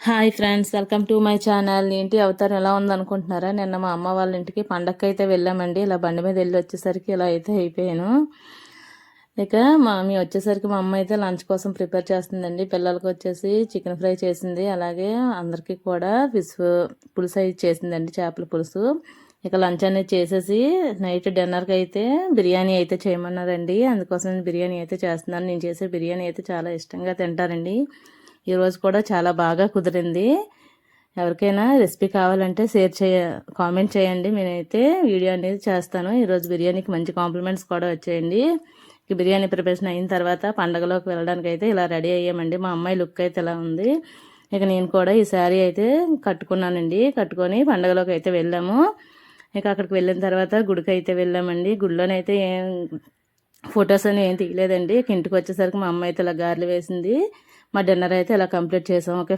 Hi friends, welcome to my channel. ఏంటి అవతారం ఎలా ఉందనుకుంటున్నారా? నిన్న మా అమ్మ వాళ్ళ ఇంటికి పండగకి అయితే వెళ్ళామండి. ఇలా బండి మీద వెళ్ళి వచ్చేసరికి ఇలా అయితే అయిపోయాను. ఇక మేము వచ్చేసరికి మా అమ్మ అయితే లంచ్ కోసం ప్రిపేర్ చేస్తుందండి. పిల్లలకి వచ్చేసి చికెన్ ఫ్రై చేసింది, అలాగే అందరికీ కూడా ఫిష్ పులుసు అయితే చేసిందండి, చేపల పులుసు. ఇక లంచ్ అనేది చేసేసి నైట్ డిన్నర్కి అయితే బిర్యానీ అయితే చేయమన్నారండి. అందుకోసం బిర్యానీ అయితే చేస్తున్నాను. నేను చేసే బిర్యానీ అయితే చాలా ఇష్టంగా తింటారండి. ఈరోజు కూడా చాలా బాగా కుదిరింది. ఎవరికైనా రెసిపీ కావాలంటే కామెంట్ చేయండి. నేనైతే వీడియో అనేది చేస్తాను. ఈరోజు బిర్యానీకి మంచి కాంప్లిమెంట్స్ కూడా వచ్చాయండి. బిర్యానీ ప్రిపరేషన్ అయిన తర్వాత పండగలోకి వెళ్ళడానికి అయితే ఇలా రెడీ అయ్యామండి. మా అమ్మాయి లుక్ అయితే ఇలా ఉంది. ఇక నేను కూడా ఈ శారీ అయితే కట్టుకున్నానండి. కట్టుకొని పండగలోకి అయితే వెళ్ళాము. ఇక అక్కడికి వెళ్ళిన తర్వాత గుడికి అయితే వెళ్ళామండి. గుడిలోనైతే ఫొటోస్ అని ఏం తీయలేదండి. ఇంటికి వచ్చేసరికి మా అమ్మ అయితే ఇలా గారెలు వేసింది. మా డిన్నర్ అయితే ఇలా కంప్లీట్ చేసాం. ఓకే.